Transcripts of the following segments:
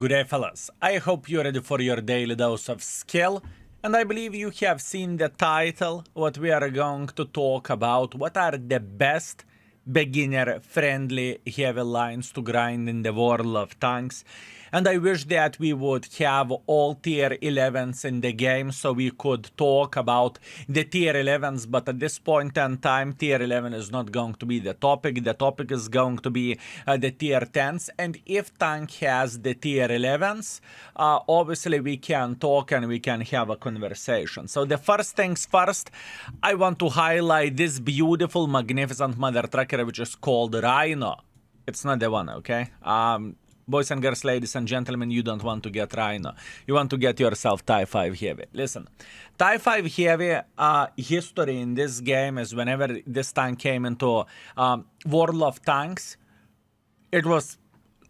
Good day, fellas. I hope you're ready for your daily dose of skill, and I believe you have seen the title. What we are going to talk about, what are the best beginner-friendly heavy lines to grind in the world of tanks. And I wish that we would have all tier 11s in the game so we could talk about the tier 11s, but at this point in time, tier 11 is not going to be the topic. The topic is going to be the tier 10s, and if tank has the tier 11s, obviously we can talk and we can have a conversation. So the first things first, I want to highlight this beautiful, magnificent mother trucker which is called Rhino. It's not the one, okay? Boys and girls, ladies and gentlemen, you don't want to get Rhino. You want to get yourself TIE 5 Heavy. Listen, TIE 5 Heavy history in this game is whenever this tank came into World of Tanks, it was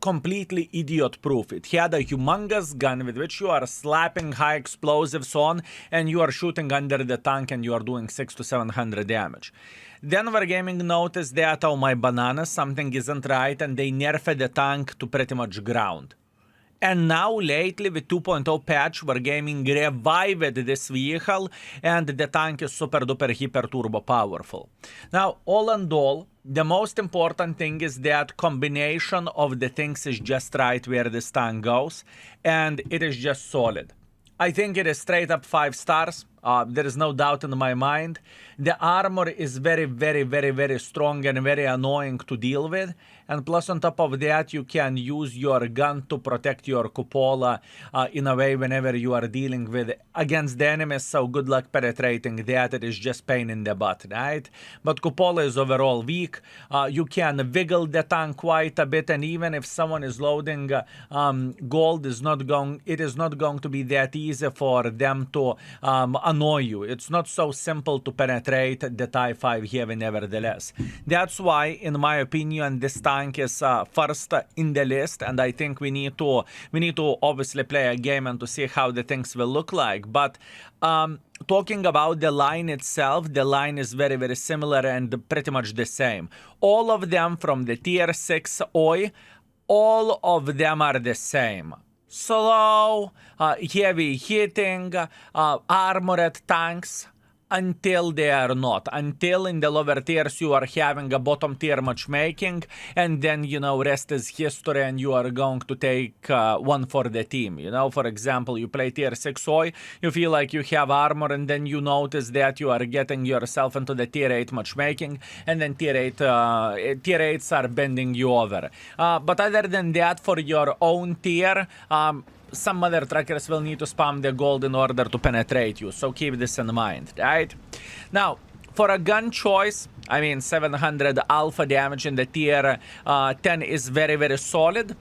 completely idiot-proof. It had a humongous gun with which you are slapping high explosives on and you are shooting under the tank and you are doing 600 to 700 damage. Then Wargaming noticed that, oh my bananas, something isn't right, and they nerfed the tank to pretty much ground. And now, lately, with 2.0 patch, Wargaming revived this vehicle, and the tank is super duper hyper turbo powerful. Now, all in all, the most important thing is that combination of the things is just right where this tank goes, and it is just solid. I think it is straight up 5 stars. There is no doubt in my mind. The armor is very, very, very, very strong and very annoying to deal with. And plus on top of that, you can use your gun to protect your cupola in a way whenever you are dealing with against the enemies. So good luck penetrating that. It is just pain in the butt, right? But cupola is overall weak. You can wiggle the tank quite a bit, and even if someone is loading gold, it is not going to be that easy for them to annoy you. It's not so simple to penetrate the TIE 5 Heavy nevertheless. That's why, in my opinion, this tank is first in the list, and I think we need to obviously play a game and to see how the things will look like. But talking about the line itself, the line is very, very similar and pretty much the same. All of them from the tier 6 OI, all of them are the same. Slow, heavy hitting, armored tanks, until they are not. Until in the lower tiers you are having a bottom tier matchmaking, and then, you know, rest is history and you are going to take one for the team. You know, for example, you play tier 6 OI, you feel like you have armor, and then you notice that you are getting yourself into the tier 8 matchmaking, and then tier 8s are bending you over. But other than that, for your own tier, some mother truckers will need to spam the gold in order to penetrate you, so keep this in mind, right? Now, for a gun choice, I mean, 700 alpha damage in the tier 10 is very, very solid.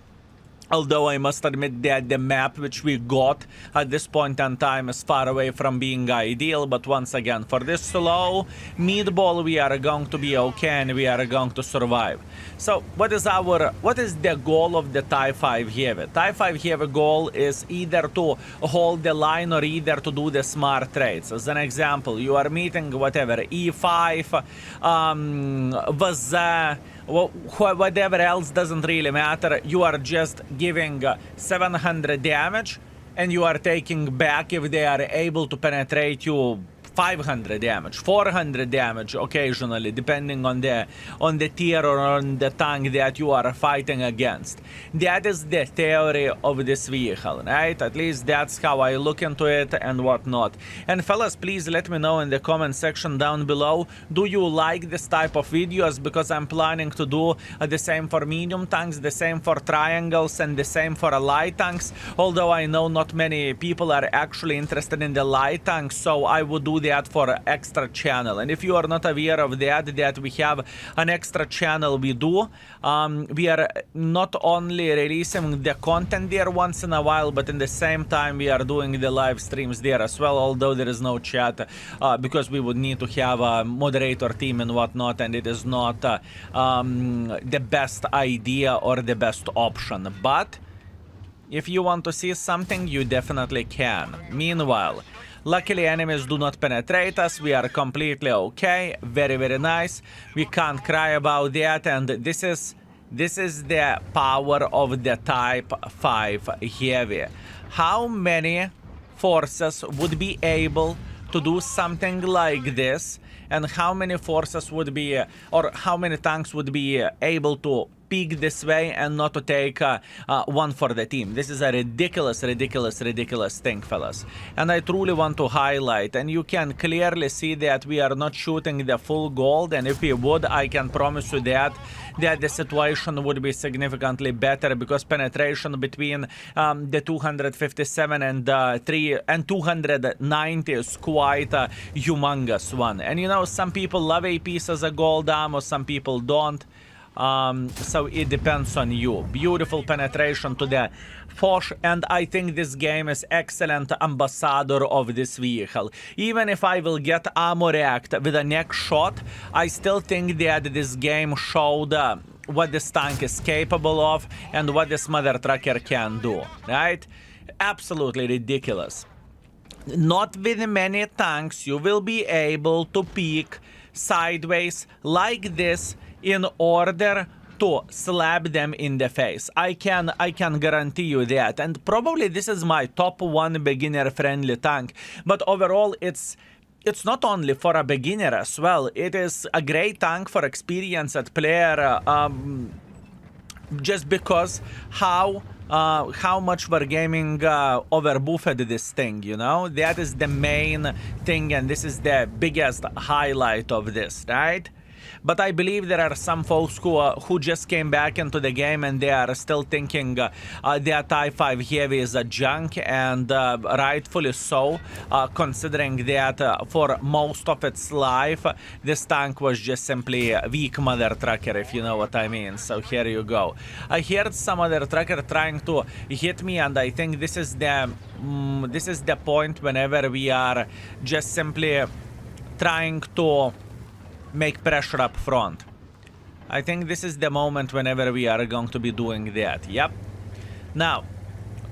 Although I must admit that the map which we got at this point in time is far away from being ideal. But once again, for this slow meatball, we are going to be okay and we are going to survive. So what is the goal of the TIE 5 Heavy? TIE 5 Heavy goal is either to hold the line or either to do the smart trades. As an example, you are meeting whatever, E5, VZ, whatever else, doesn't really matter. You are just giving 700 damage and you are taking back, if they are able to penetrate you, 500 damage, 400 damage occasionally, depending on the tier or on the tank that you are fighting against. That is the theory of this vehicle, right? At least that's how I look into it and whatnot. And fellas, please let me know in the comment section down below, do you like this type of videos? Because I'm planning to do the same for medium tanks, the same for triangles, and the same for light tanks. Although I know not many people are actually interested in the light tanks, so I would do that for extra channel. And if you are not aware of that we have an extra channel we do. We are not only releasing the content there once in a while, but in the same time we are doing the live streams there as well, although there is no chat because we would need to have a moderator team and whatnot, and it is not the best idea or the best option. But if you want to see something, you definitely can. Meanwhile, luckily enemies do not penetrate us. We are completely okay. Very, very nice. We can't cry about that. And this is This is the power of the Type 5 Heavy. How many forces would be able to do something like this, and how many forces would be, or how many tanks would be able to peek this way and not to take one for the team? This is a ridiculous thing, fellas. And I truly want to highlight, and you can clearly see that we are not shooting the full gold, and if we would, I can promise you that the situation would be significantly better, because penetration between the 257 and 290 is quite a humongous one. And you know, some people love APs as a gold ammo, some people don't. So it depends on you. Beautiful penetration to the Foch, and I think this game is excellent ambassador of this vehicle. Even if I will get ammo react with the next shot, I still think that this game showed what this tank is capable of and what this mother trucker can do, right? Absolutely ridiculous. Not with many tanks you will be able to peek sideways like this in order to slap them in the face. I can guarantee you that. And probably this is my top one beginner friendly tank. But overall it's not only for a beginner as well. It is a great tank for experienced player, just because how much Wargaming overbuffed this thing, you know? That is the main thing, and this is the biggest highlight of this, right? But I believe there are some folks who just came back into the game and they are still thinking their Type 5 Heavy is a junk, and rightfully so, considering that for most of its life, this tank was just simply a weak mother trucker, if you know what I mean. So here you go. I heard some other trucker trying to hit me, and I think this is the point whenever we are just simply trying to make pressure up front. I think this is the moment whenever we are going to be doing that. Yep. Now,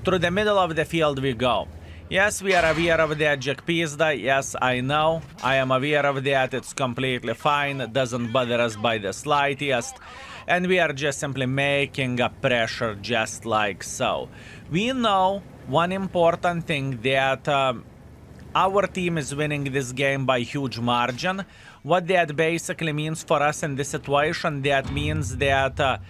through the middle of the field we go. Yes, we are aware of the Jack Pizda. Yes, I know. I am aware of that. It's completely fine. It doesn't bother us by the slightest. And we are just simply making a pressure just like so. We know one important thing, that our team is winning this game by huge margin. What that basically means for us in this situation, that means that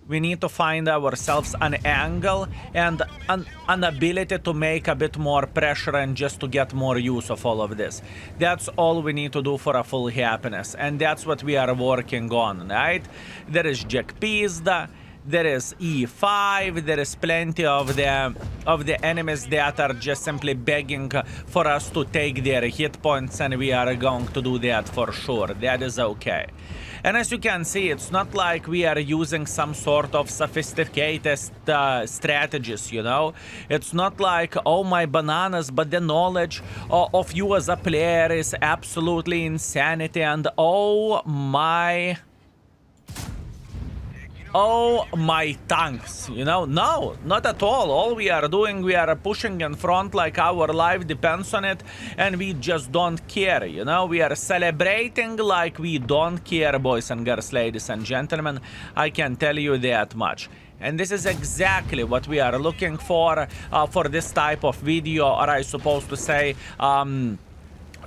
we need to find ourselves an angle and an ability to make a bit more pressure and just to get more use of all of this. That's all we need to do for a full happiness, and that's what we are working on, right? There is Jack Pizda, there is E5, there is plenty of the enemies that are just simply begging for us to take their hit points, and we are going to do that for sure. That is okay. And as you can see, it's not like we are using some sort of sophisticated strategies, you know? It's not like, oh my bananas, but the knowledge of you as a player is absolutely insanity, and oh my tanks, you know? No, not at all. All we are doing, we are pushing in front like our life depends on it, and we just don't care, you know? We are celebrating like we don't care, boys and girls, ladies and gentlemen. I can tell you that much. And this is exactly what we are looking for this type of video, or I suppose to say,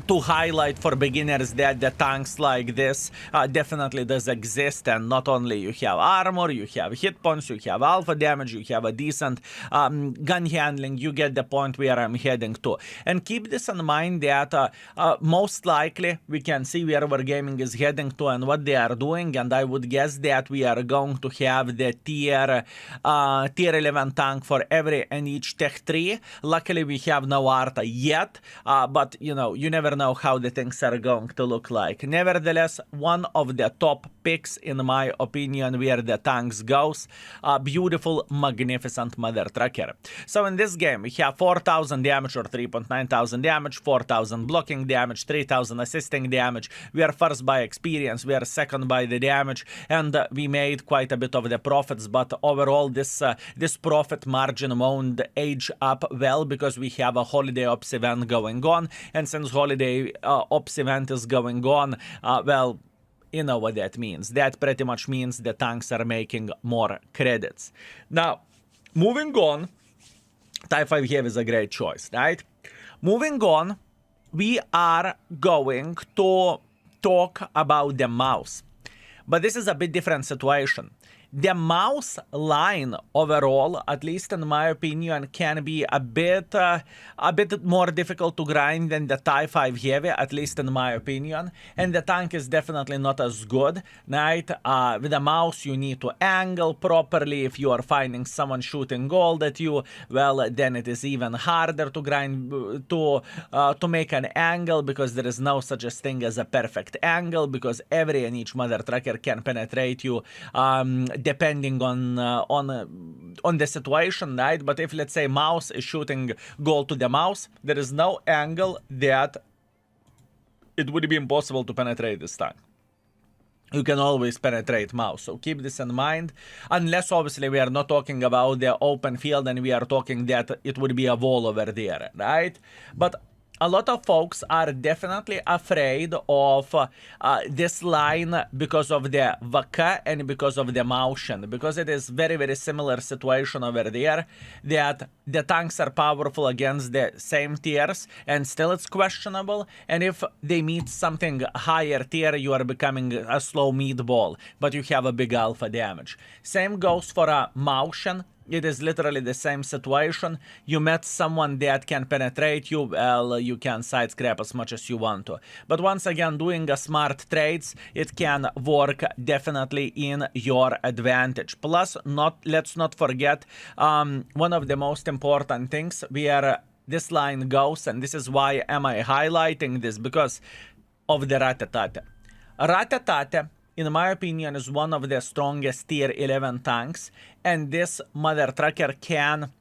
to highlight for beginners that the tanks like this definitely does exist, and not only you have armor, you have hit points, you have alpha damage, you have a decent gun handling. You get the point where I'm heading to. And keep this in mind that most likely we can see where Wargaming is heading to and what they are doing, and I would guess that we are going to have the tier 11 tank for every and each tech 3. Luckily we have no Arta yet, but you know, you never know how the things are going to look like. Nevertheless, one of the top picks in my opinion where the tanks goes. A beautiful, magnificent mother trucker. So in this game we have 4,000 damage or 3.9 thousand damage, 4,000 blocking damage, 3,000 assisting damage. We are first by experience, we are second by the damage, and we made quite a bit of the profits, but overall this profit margin won't age up well because we have a holiday ops event going on, and since holiday ops event is going on, well, you know what that means. That pretty much means the tanks are making more credits. Now, moving on, TIE 5 Heavy is a great choice, right? Moving on, we are going to talk about the mouse. But this is a bit different situation. The mouse line overall, at least in my opinion, can be a bit more difficult to grind than the TIE 5 Heavy, at least in my opinion. And the tank is definitely not as good, right? With the mouse, you need to angle properly. If you are finding someone shooting gold at you, well, then it is even harder to grind, to make an angle, because there is no such a thing as a perfect angle, because every and each mother trucker can penetrate you, depending on the situation, right? But if, let's say, mouse is shooting gold to the mouse, there is no angle that it would be impossible to penetrate this tank. You can always penetrate mouse, so keep this in mind. Unless, obviously, we are not talking about the open field and we are talking that it would be a wall over there, right? But a lot of folks are definitely afraid of this line because of the VK and because of the motion, because it is very, very similar situation over there, that the tanks are powerful against the same tiers and still it's questionable, and if they meet something higher tier, you are becoming a slow meatball, but you have a big alpha damage. Same goes for a motion. It is literally the same situation. You met someone that can penetrate you, well, you can side scrap as much as you want to. But once again, doing a smart trades, it can work definitely in your advantage. Plus, let's not forget, one of the most important things where this line goes, and this is why am I highlighting this, because of the Ratatate. Ratatate, in my opinion, is one of the strongest tier 11 tanks, and this mother trucker can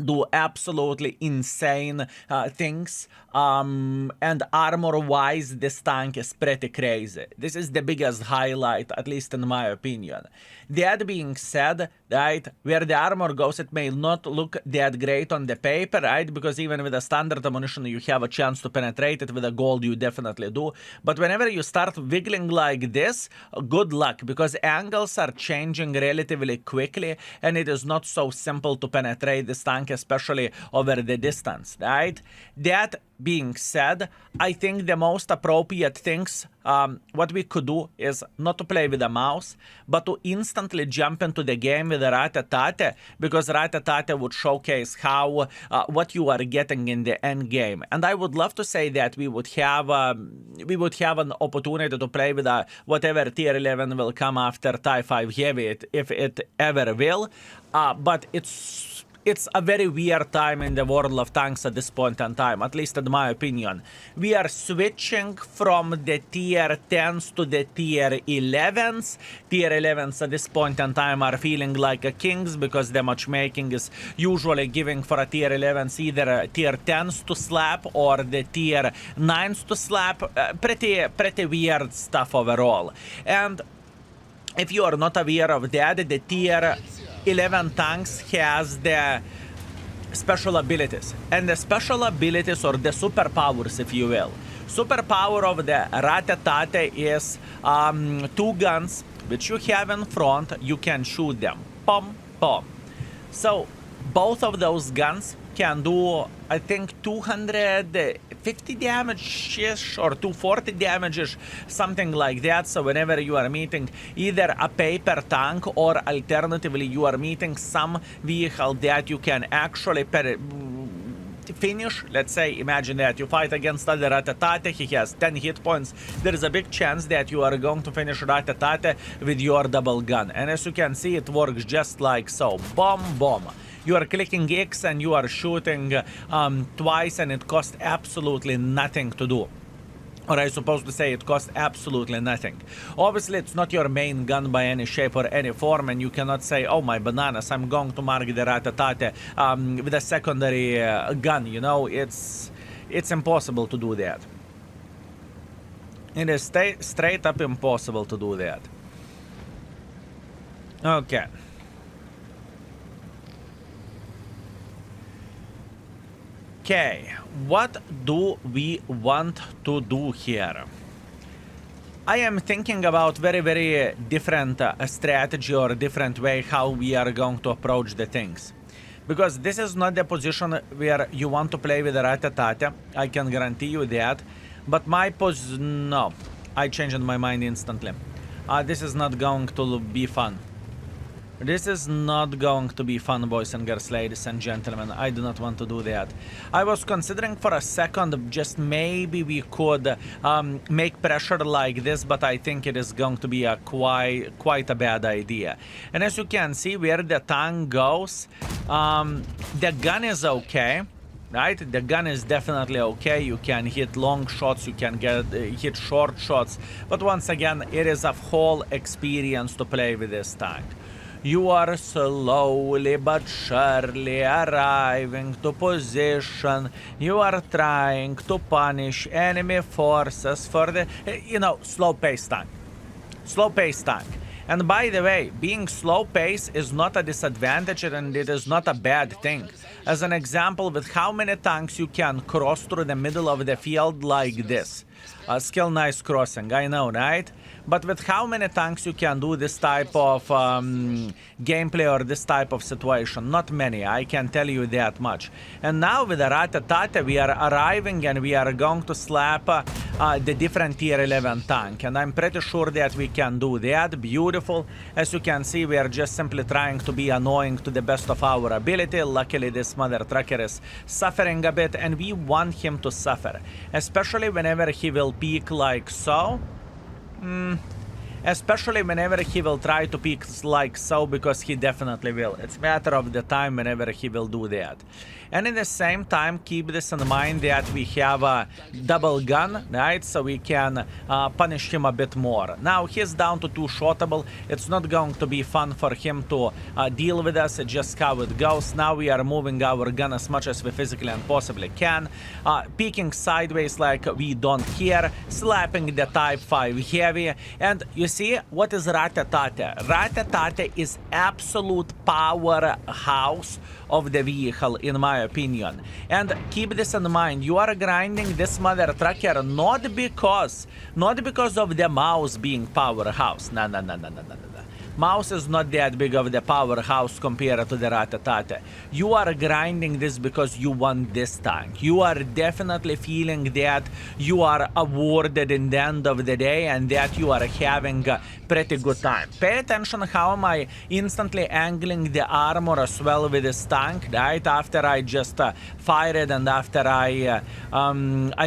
do absolutely insane things, and armor wise this tank is pretty crazy. This is the biggest highlight, at least in my opinion. That being said, right, where the armor goes, it may not look that great on the paper, right, because even with a standard ammunition you have a chance to penetrate it. With a gold you definitely do, but whenever you start wiggling like this, good luck, because angles are changing relatively quickly and it is not so simple to penetrate this tank, especially over the distance, right? That being said, I think the most appropriate things, what we could do is not to play with a mouse, but to instantly jump into the game with the Ratatate, because Ratatate would showcase how what you are getting in the end game. And I would love to say that we would have an opportunity to play with whatever tier 11 will come after TIE 5 Heavy, if it ever will, but it's a very weird time in the world of tanks at this point in time, at least in my opinion. We are switching from the tier 10s to the tier 11s. Tier 11s at this point in time are feeling like a kings, because the matchmaking is usually giving for a tier 11s either tier 10s to slap or the tier 9s to slap. Pretty weird stuff overall. And if you are not aware of that, the tier 11 tanks has the special abilities, and the special abilities, or the superpowers if you will. Superpower of the Ratatate is 2 guns which you have in front, you can shoot them, pom pom. So both of those guns can do, I think, 250 damage-ish or 240 damage-ish, something like that. So whenever you are meeting either a paper tank or alternatively you are meeting some vehicle that you can actually finish, let's say, imagine that you fight against the Ratatate, he has 10 hit points, there is a big chance that you are going to finish Ratatate with your double gun. And as you can see, it works just like so. Bomb, bomb. You are clicking X and you are shooting twice, and it costs absolutely nothing to do. Or I'm supposed to say it costs absolutely nothing. Obviously, it's not your main gun by any shape or any form, and you cannot say, oh my bananas, I'm going to mark the Ratatate with a secondary gun, you know, it's impossible to do that. It is straight up impossible to do that. Okay. Okay, what do we want to do here? I am thinking about very different strategy or different way how we are going to approach the things. Because this is not the position where you want to play with the Rattata, I can guarantee you that. But my no, I changed my mind instantly. This is not going to be fun. This is not going to be fun, boys and girls, ladies and gentlemen. I do not want to do that. I was considering for a second, just maybe we could make pressure like this, but I think it is going to be a quite a bad idea. And as you can see, where the tank goes, the gun is okay. Right, the gun is definitely okay. You can hit long shots, you can hit short shots, but once again, it is a whole experience to play with this tank. You are slowly but surely arriving to position. You are trying to punish enemy forces for the, slow-paced tank. Slow-paced tank. And by the way, being slow-paced is not a disadvantage and it is not a bad thing. As an example, with how many tanks you can cross through the middle of the field like this. Skill nice crossing, I know, right? But with how many tanks you can do this type of gameplay or this type of situation? Not many, I can tell you that much. And now with the Rattata, we are arriving and we are going to slap the different tier 11 tank. And I'm pretty sure that we can do that. Beautiful. As you can see, we are just simply trying to be annoying to the best of our ability. Luckily, this mother trucker is suffering a bit and we want him to suffer. Especially whenever he will peek like so. Especially whenever he will try to peek like so, because he definitely will. It's a matter of the time whenever he will do that. And in the same time, keep this in mind that we have a double gun, right? So we can punish him a bit more. Now, he's down to 2 shottable. It's not going to be fun for him to deal with us. It's just how it goes. Now we are moving our gun as much as we physically and possibly can. Peeking sideways like we don't care. Slapping the Type 5 heavy. And you see, what is Rattata? Rattata is absolute powerhouse of the vehicle, in my opinion. And keep this in mind, you are grinding this mother trucker not because of the mouse being powerhouse. No. Mouse is not that big of the powerhouse compared to the Rattata. You are grinding this because you want this tank. You are definitely feeling that you are awarded in the end of the day and that you are having a pretty good time. Pay attention how am I instantly angling the armor as well with this tank, right? After I just fired and after I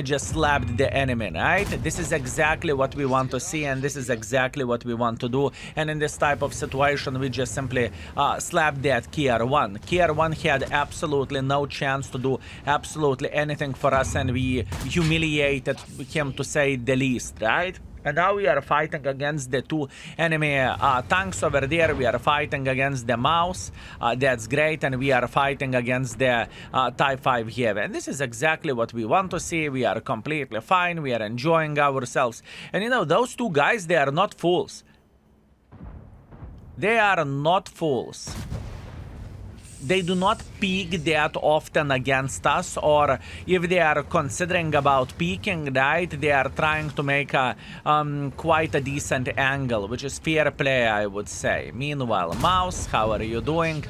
just slapped the enemy, right? This is exactly what we want to see and this is exactly what we want to do. And in this type of situation, we just simply slapped that Kier 1. Kier 1 had absolutely no chance to do absolutely anything for us and we humiliated him to say the least, right? And now we are fighting against the 2 enemy tanks over there. We are fighting against the mouse. That's great. And we are fighting against the Type 5 heavy. And this is exactly what we want to see. We are completely fine. We are enjoying ourselves. And those 2 guys, they are not fools. They are not fools. They do not peek that often against us, or if they are considering about peeking, right, they are trying to make a quite a decent angle, which is fair play, I would say. Meanwhile, Mouse, how are you doing?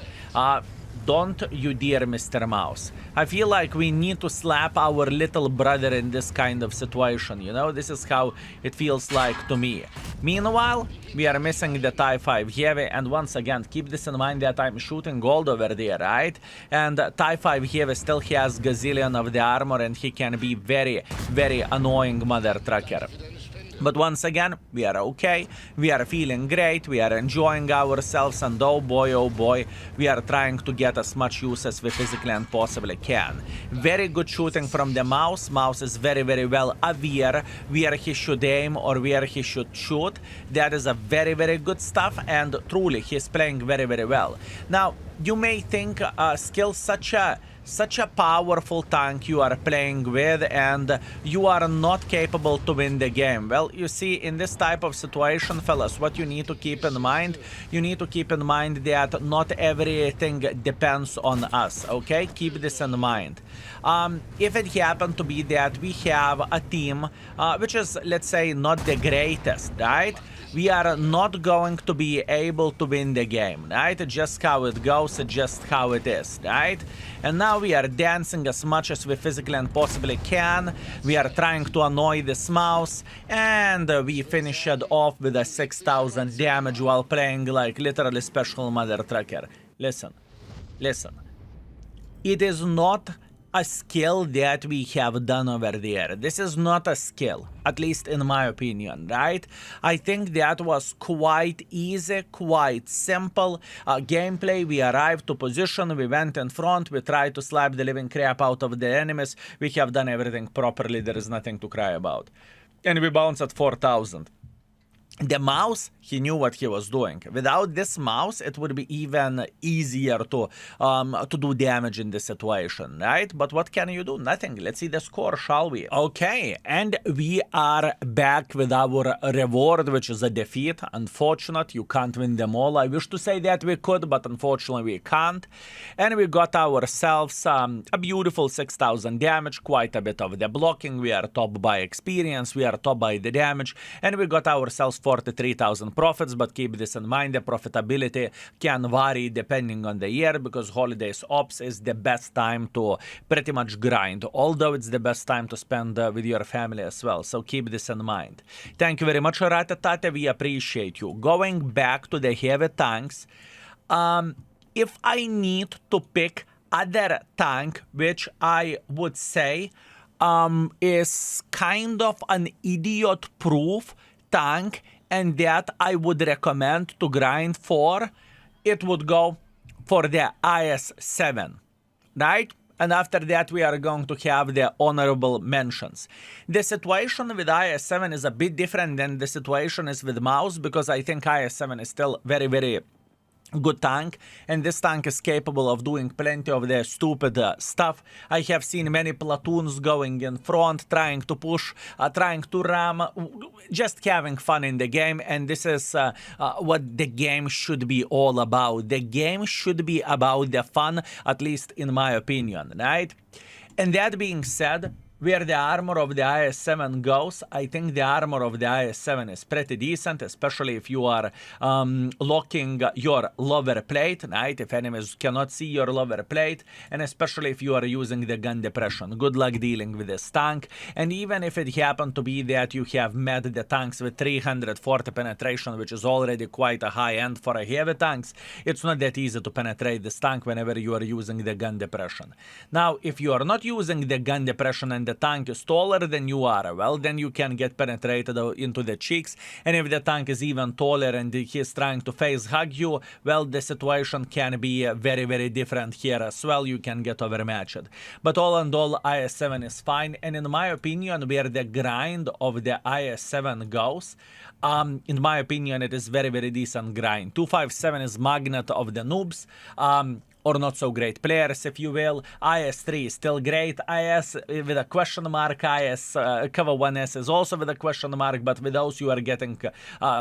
Don't you dare, Mr. Mouse. I feel like we need to slap our little brother in this kind of situation, This is how it feels like to me. Meanwhile, we are missing the Type 5 heavy, and once again, keep this in mind that I'm shooting gold over there, right? And Type 5 heavy still has gazillion of the armor, and he can be very annoying mother trucker. But once again, we are okay, we are feeling great, we are enjoying ourselves, and oh boy, we are trying to get as much use as we physically and possibly can. Very good shooting from the Mouse. Mouse is very well aware where he should aim or where he should shoot. That is a very good stuff, and truly, he's playing very well. Now, you may think skills such such a powerful tank you are playing with and you are not capable to win the game. Well, you see, in this type of situation, fellas, what you need to keep in mind, you need to keep in mind that not everything depends on us, okay? Keep this in mind. If it happened to be that we have a team which is, let's say, not the greatest, right? We are not going to be able to win the game, right? Just how it goes, just how it is, right? And now we are dancing as much as we physically and possibly can. We are trying to annoy this mouse, and we finish it off with a 6,000 damage while playing like literally special mother trucker. Listen, listen. It is not a skill that we have done over there. This is not a skill, at least in my opinion, right? I think that was quite easy, quite simple gameplay. We arrived to position, we went in front, we tried to slap the living crap out of the enemies. We have done everything properly, there is nothing to cry about. And we bounced at 4,000. The mouse, he knew what he was doing. Without this mouse, it would be even easier to do damage in this situation, right? But what can you do? Nothing. Let's see the score, shall we? Okay, and we are back with our reward, which is a defeat. Unfortunate, you can't win them all. I wish to say that we could, but unfortunately we can't. And we got ourselves a beautiful 6,000 damage, quite a bit of the blocking. We are top by experience, we are top by the damage, and we got ourselves 43,000 profits, but keep this in mind, the profitability can vary depending on the year, because holidays ops is the best time to pretty much grind, although it's the best time to spend with your family as well, so keep this in mind. Thank you very much, Ratatate, we appreciate you. Going back to the heavy tanks, if I need to pick other tank, which I would say is kind of an idiot-proof tank, and that I would recommend to grind for, it would go for the IS-7, right? And after that, we are going to have the honorable mentions. The situation with IS-7 is a bit different than the situation is with Maus, because I think IS-7 is still very, very good tank, and this tank is capable of doing plenty of the stupid stuff. I have seen many platoons going in front, trying to push, trying to ram, just having fun in the game, and this is what the game should be all about. The game should be about the fun, at least in my opinion, right? And that being said, where the armor of the IS-7 goes, I think the armor of the IS-7 is pretty decent, especially if you are locking your lower plate, right? If enemies cannot see your lower plate, and especially if you are using the gun depression. Good luck dealing with this tank. And even if it happened to be that you have met the tanks with 340 penetration, which is already quite a high end for a heavy tanks, it's not that easy to penetrate this tank whenever you are using the gun depression. Now, if you are not using the gun depression and the tank is taller than you are, well, then you can get penetrated into the cheeks. And if the tank is even taller and he is trying to face hug you, well, the situation can be very, very different here as well. You can get overmatched. But all in all, IS-7 is fine. And in my opinion, where the grind of the IS-7 goes, in my opinion, it is very, very decent grind. 257 is magnet of the noobs. Or not so great players, if you will. IS-3 is still great. IS with a question mark. IS cover 1S is also with a question mark, but with those you are getting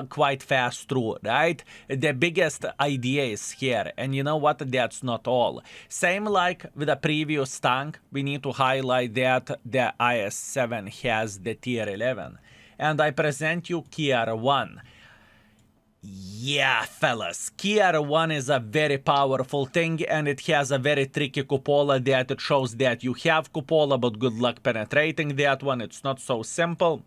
quite fast through, right? The biggest idea is here, and you know what? That's not all. Same like with the previous tank, we need to highlight that the IS-7 has the tier 11. And I present you tier 1. Yeah, fellas, Tier 1 is a very powerful thing, and it has a very tricky cupola that it shows that you have cupola, but good luck penetrating that one. It's not so simple.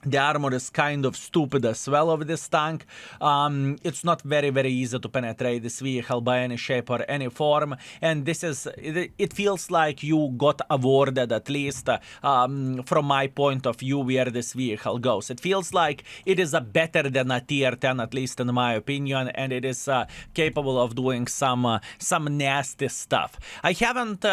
The armor is kind of stupid as well of this tank. It's not very, very easy to penetrate this vehicle by any shape or any form. And this is, it feels like you got awarded, at least from my point of view, where this vehicle goes. It feels like it is a better than a tier 10, at least in my opinion, and it is capable of doing some nasty stuff. I haven't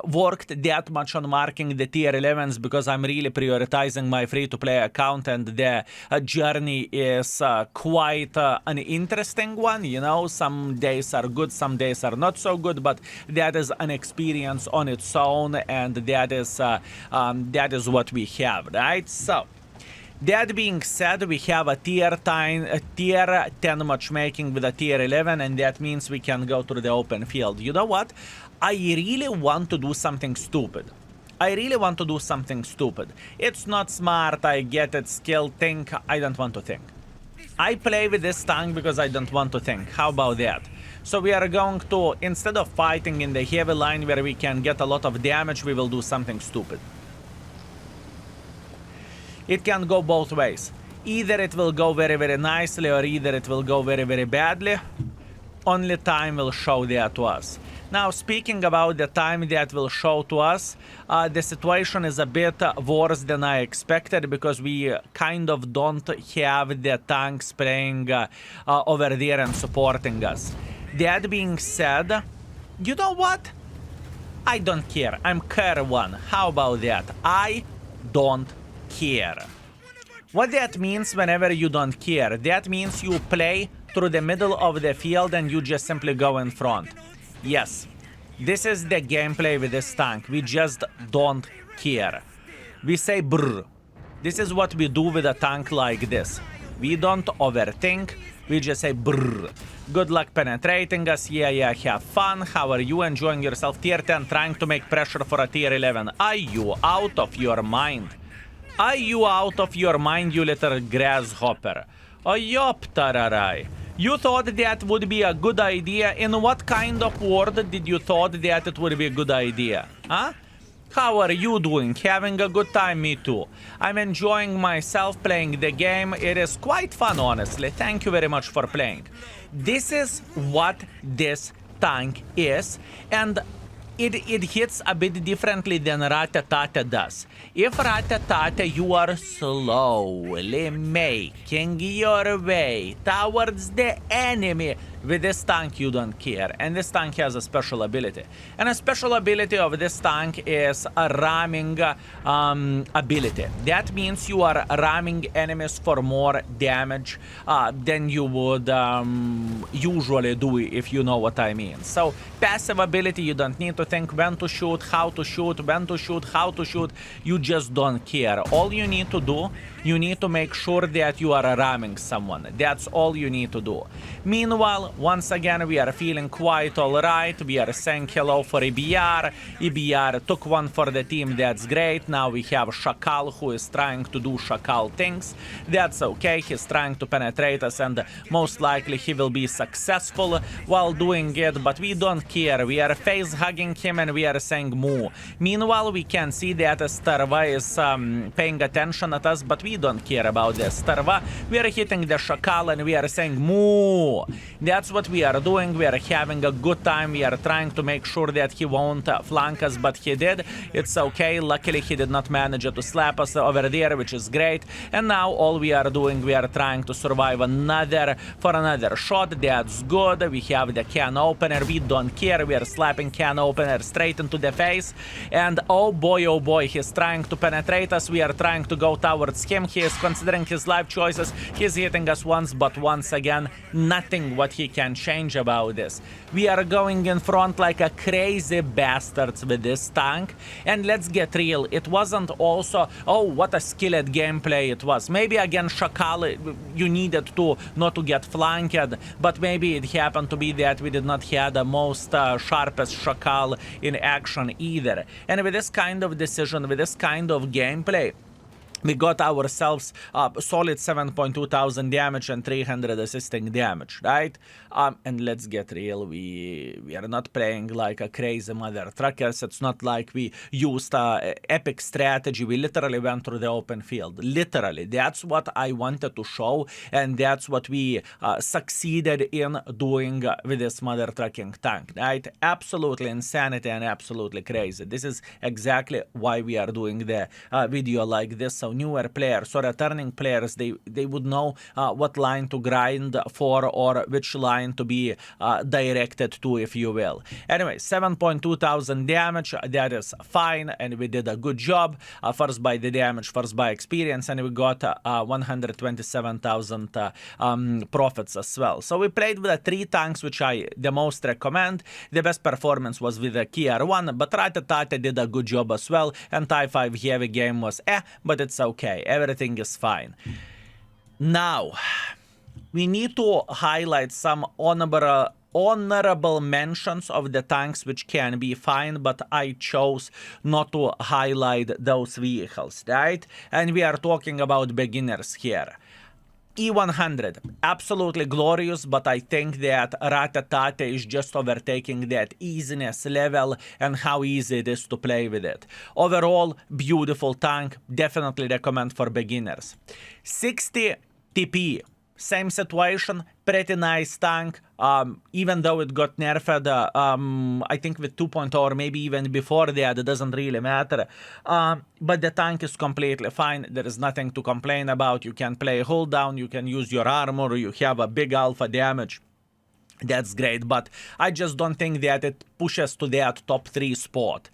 worked that much on marking the tier 11s because I'm really prioritizing my free-to-play account around, and the journey is quite an interesting one. You know, some days are good, some days are not so good, but that is an experience on its own, and that is what we have, right? So that being said, we have a tier 10 matchmaking with a tier 11, and that means we can go to the open field. You know what? I really want to do something stupid. It's not smart, I get it, skill, think, I don't want to think. I play with this tank because I don't want to think. How about that? So we are going to, instead of fighting in the heavy line where we can get a lot of damage, we will do something stupid. It can go both ways. Either it will go very, very nicely, or either it will go very, very badly. Only time will show that to us. Now, speaking about the time that will show to us, the situation is a bit worse than I expected, because we kind of don't have the tanks playing over there and supporting us. That being said, you know what? I don't care. I'm care 1. How about that? I don't care. What that means whenever you don't care? That means you play through the middle of the field and you just simply go in front. Yes, this is the gameplay with this tank. We just don't care. We say brr. This is what we do with a tank like this. We don't overthink. We just say brr. Good luck penetrating us. Yeah, have fun. How are you? Enjoying yourself? Tier 10 trying to make pressure for a tier 11. Are you out of your mind? Are you out of your mind, you little grasshopper? Oh, yop, tararai. You thought that would be a good idea? In what kind of world did you thought that it would be a good idea? Huh? How are you doing? Having a good time? Me too. I'm enjoying myself playing the game. It is quite fun, honestly. Thank you very much for playing. This is what this tank is, and it hits a bit differently than Rattata does. If Rattata, you are slowly making your way towards the enemy, with this tank you don't care, and this tank has a special ability. And a special ability of this tank is a ramming ability. That means you are ramming enemies for more damage than you would usually do, if you know what I mean. So passive ability, you don't need to think when to shoot, how to shoot, when to shoot, how to shoot. You just don't care. All you need to do, you need to make sure that you are ramming someone. That's all you need to do. Meanwhile, once again, we are feeling quite alright. We are saying hello for EBR. EBR took one for the team. That's great. Now we have Shakal, who is trying to do Shakal things. That's okay. He's trying to penetrate us, and most likely he will be successful while doing it, but we don't care. We are face hugging him and we are saying moo. Meanwhile, we can see that Starva is paying attention at us, but we don't care about this. Starva, we are hitting the Shakal and we are saying moo. That's what we are doing. We are having a good time. We are trying to make sure that he won't flank us, but he did. It's okay. Luckily, he did not manage to slap us over there, which is great. And now all we are doing, we are trying to survive another shot. That's good. We have the can opener. We don't care. We are slapping can opener straight into the face. And oh boy, he's trying to penetrate us. We are trying to go towards him. He is considering his life choices. He's hitting us once, but once again, nothing what he can change about this. We are going in front like a crazy bastards with this tank. And let's get real, it wasn't also, oh, what a skilled gameplay it was. Maybe against Shakal you needed to not to get flanked, but maybe it happened to be that we did not have the most sharpest Shakal in action either. And with this kind of decision, with this kind of gameplay, we got ourselves solid 7.2 thousand damage and 300 assisting damage, right? And let's get real, we are not playing like a crazy mother truckers. It's not like we used epic strategy. We literally went through the open field. Literally, that's what I wanted to show, and that's what we succeeded in doing with this mother trucking tank, right? Absolutely insanity and absolutely crazy. This is exactly why we are doing the video like this. So so newer players or returning players, they would know what line to grind for or which line to be directed to, if you will. Anyway, 7.2 thousand damage, that is fine, and we did a good job. First by the damage, first by experience, and we got 127,000 profits as well. So we played with the 3 tanks, which I the most recommend. The best performance was with the Kia 1, but Rattata did a good job as well, and TIE 5 heavy game was but it's okay. Everything is fine. Now, we need to highlight some honorable mentions of the tanks which can be fine, but I chose not to highlight those vehicles, right? And we are talking about beginners here. E100, absolutely glorious, but I think that Rattata is just overtaking that easiness level and how easy it is to play with it. Overall, beautiful tank, definitely recommend for beginners. 60 TP, same situation, pretty nice tank, even though it got nerfed, I think with 2.0 or maybe even before that, it doesn't really matter. But the tank is completely fine, there is nothing to complain about. You can play hold down, you can use your armor, you have a big alpha damage. That's great, but I just don't think that it pushes to that top 3 spot.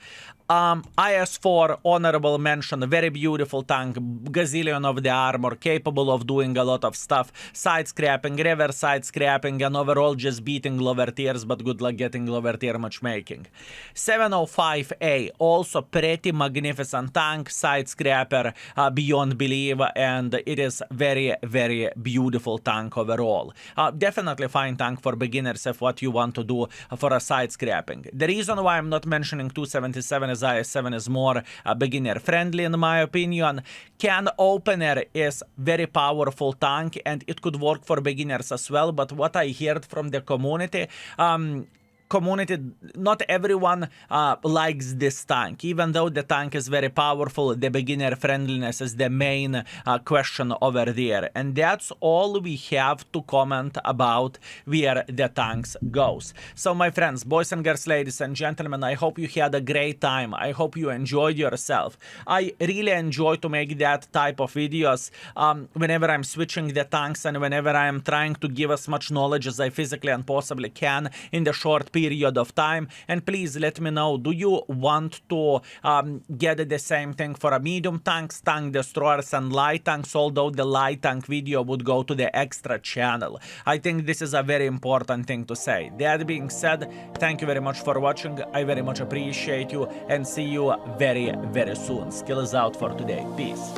IS-4, honorable mention, very beautiful tank, gazillion of the armor, capable of doing a lot of stuff, side scrapping, reverse side scrapping, and overall just beating lower tiers, but good luck getting lower tier matchmaking. 705A, also pretty magnificent tank, side scrapper, beyond belief, and it is very, very beautiful tank overall. Definitely fine tank for beginners if what you want to do for a side scrapping. The reason why I'm not mentioning 277 is IS-7 is more beginner friendly in my opinion. Can Opener is very powerful tank and it could work for beginners as well, but what I heard from the community, not everyone likes this tank. Even though the tank is very powerful, the beginner friendliness is the main question over there, and that's all we have to comment about where the tanks goes. So my friends, boys and girls, ladies and gentlemen, I hope you had a great time. I hope you enjoyed yourself. I really enjoy to make that type of videos whenever I'm switching the tanks and whenever I'm trying to give as much knowledge as I physically and possibly can in the short period of time. And please let me know, do you want to get the same thing for a medium tanks, tank destroyers, and light tanks, although the light tank video would go to the extra channel. I think this is a very important thing to say. That being said, thank you very much for watching. I very much appreciate you and see you very, very soon. Skill is out for today. Peace.